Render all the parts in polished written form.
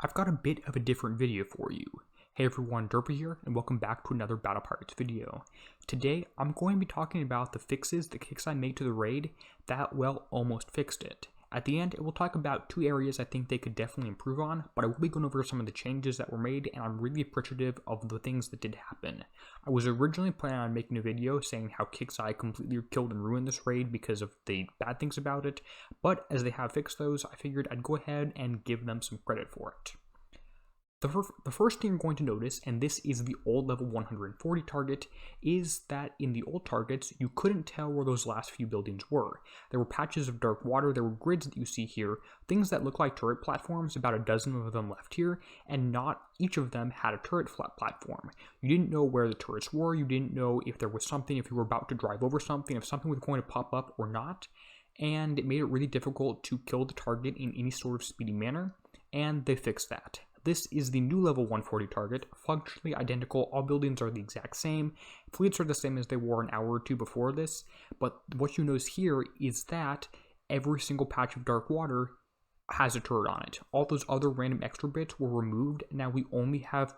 I've got a bit of a different video for you. Hey everyone, Derpy here, and welcome back to another Battle Pirates video. Today, I'm going to be talking about the fixes that Kixeye made to the raid that, well, almost fixed it. At the end, we'll talk about two areas I think they could definitely improve on, but I will be going over some of the changes that were made, and I'm really appreciative of the things that did happen. I was originally planning on making a video saying how Kixeye completely killed and ruined this raid because of the bad things about it, but as they have fixed those, I figured I'd go ahead and give them some credit for it. The first thing you're going to notice, and this is the old level 140 target, is that in the old targets, you couldn't tell where those last few buildings were. There were patches of dark water, there were grids that you see here, things that look like turret platforms, about a dozen of them left here, and not each of them had a turret flat platform. You didn't know where the turrets were, you didn't know if there was something, if you were about to drive over something, if something was going to pop up or not, and it made it really difficult to kill the target in any sort of speedy manner, and they fixed that. This is the new level 140 target, functionally identical, all buildings are the exact same, fleets are the same as they were an hour or two before this, but what you notice here is that every single patch of dark water has a turret on it. All those other random extra bits were removed, now we only have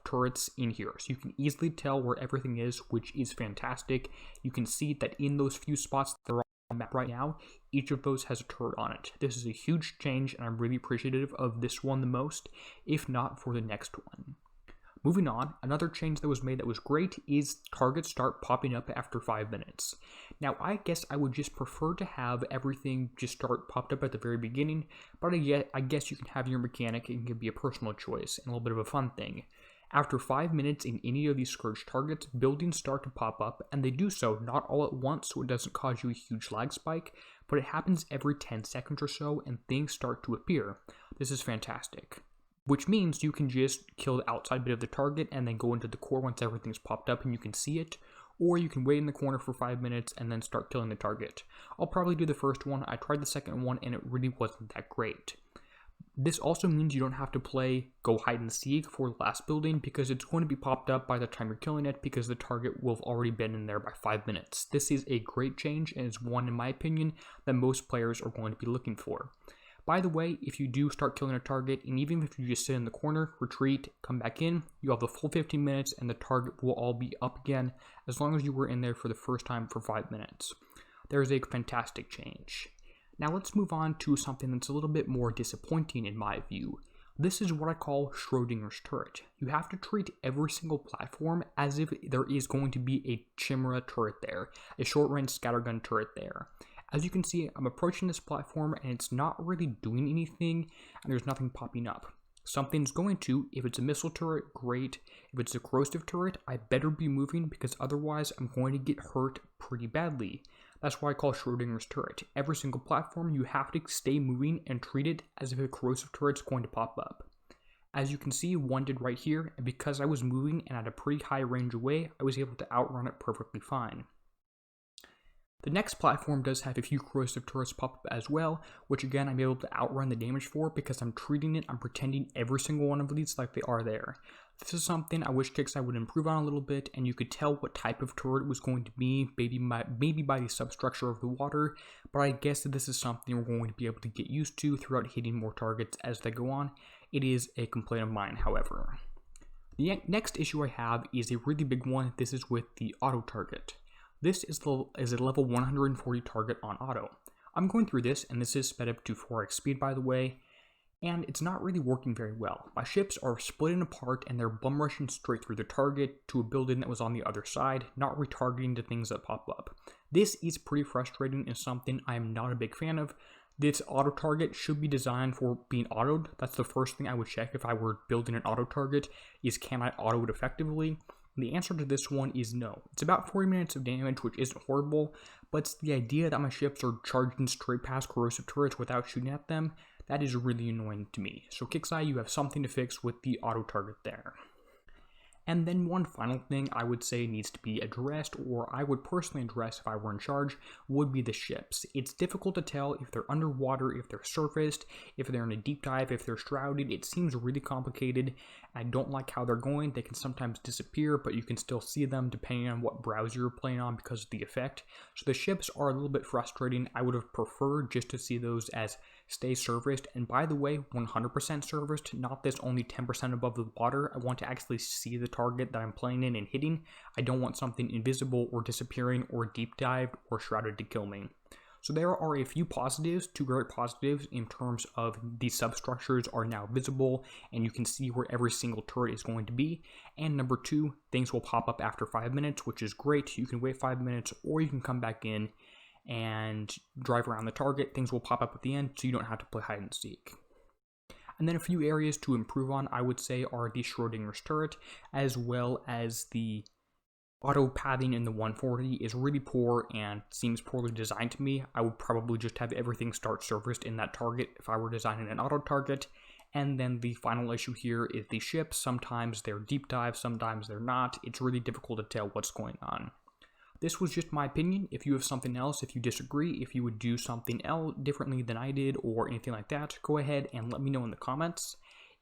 turrets in here, so you can easily tell where everything is, which is fantastic. You can see that in those few spots that are on the map right now, each of those has a turret on it. This is a huge change, and I'm really appreciative of this one the most, if not for the next one. Moving on, another change that was made that was great is targets start popping up after 5 minutes. Now, I guess I would just prefer to have everything just start popped up at the very beginning, but I guess you can have your mechanic, it can be a personal choice and a little bit of a fun thing. After 5 minutes in any of these Scourge targets, buildings start to pop up, and they do so not all at once so it doesn't cause you a huge lag spike, but it happens every 10 seconds or so and things start to appear. This is fantastic. Which means you can just kill the outside bit of the target and then go into the core once everything's popped up and you can see it, or you can wait in the corner for 5 minutes and then start killing the target. I'll probably do the first one. I tried the second one and it really wasn't that great. This also means you don't have to play go hide and seek for the last building because it's going to be popped up by the time you're killing it because the target will have already been in there by 5 minutes. This is a great change and is one, in my opinion, that most players are going to be looking for. By the way, if you do start killing a target, and even if you just sit in the corner, retreat, come back in, you have the full 15 minutes and the target will all be up again as long as you were in there for the first time for 5 minutes. There's a fantastic change. Now let's move on to something that's a little bit more disappointing in my view. This is what I call Schrodinger's turret. You have to treat every single platform as if there is going to be a Chimera turret there, a short-range scattergun turret there. As you can see, I'm approaching this platform and it's not really doing anything and there's nothing popping up. Something's going to, if it's a missile turret, great. If it's a corrosive turret, I better be moving because otherwise I'm going to get hurt pretty badly. That's why I call Schrodinger's turret. Every single platform, you have to stay moving and treat it as if a corrosive turret's going to pop up. As you can see, one did right here, and because I was moving and at a pretty high range away, I was able to outrun it perfectly fine. The next platform does have a few corrosive turrets pop up as well, which again I'm able to outrun the damage for because I'm treating it, I'm pretending every single one of these like they are there. This is something I wish Kixeye would improve on a little bit, and you could tell what type of turret it was going to be, maybe by the substructure of the water, but I guess that this is something we're going to be able to get used to throughout hitting more targets as they go on. It is a complaint of mine, however. The next issue I have is a really big one. This is with the auto target. This is a level 140 target on auto. I'm going through this, and this is sped up to 4x speed by the way, and it's not really working very well. My ships are splitting apart and they're bum rushing straight through the target to a building that was on the other side, not retargeting to things that pop up. This is pretty frustrating and something I am not a big fan of. This auto target should be designed for being autoed. That's the first thing I would check if I were building an auto target, is can I auto it effectively? The answer to this one is no. It's about 40 minutes of damage, which isn't horrible, but it's the idea that my ships are charging straight past corrosive turrets without shooting at them. That is really annoying to me. So Kixeye, you have something to fix with the auto target there. And then one final thing I would say needs to be addressed, or I would personally address if I were in charge, would be the ships. It's difficult to tell if they're underwater, if they're surfaced, if they're in a deep dive, if they're shrouded. It seems really complicated. I don't like how they're going. They can sometimes disappear, but you can still see them depending on what browser you're playing on because of the effect. So the ships are a little bit frustrating. I would have preferred just to see those as stay surfaced, and by the way, 100% surfaced, not this only 10% above the water. I want to actually see the target that I'm playing in and hitting. I don't want something invisible or disappearing or deep dived or shrouded to kill me. So there are a few positives, two great positives in terms of these substructures are now visible and you can see where every single turret is going to be. And number two, things will pop up after 5 minutes, which is great. You can wait 5 minutes or you can come back in and drive around the target. Things will pop up at the end so you don't have to play hide and seek. And then a few areas to improve on, I would say, are the Schrodinger's turret, as well as the auto pathing in the 140 is really poor and seems poorly designed to me. I would probably just have everything start surfaced in that target if I were designing an auto target. And then the final issue here is the ships. Sometimes they're deep dive, sometimes they're not. It's really difficult to tell what's going on. This was just my opinion. If you have something else, if you disagree, if you would do something else differently than I did or anything like that, go ahead and let me know in the comments.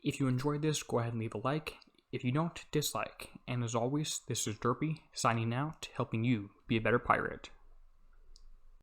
If you enjoyed this, go ahead and leave a like. If you don't, dislike. And as always, this is Derpy, signing out, helping you be a better pirate.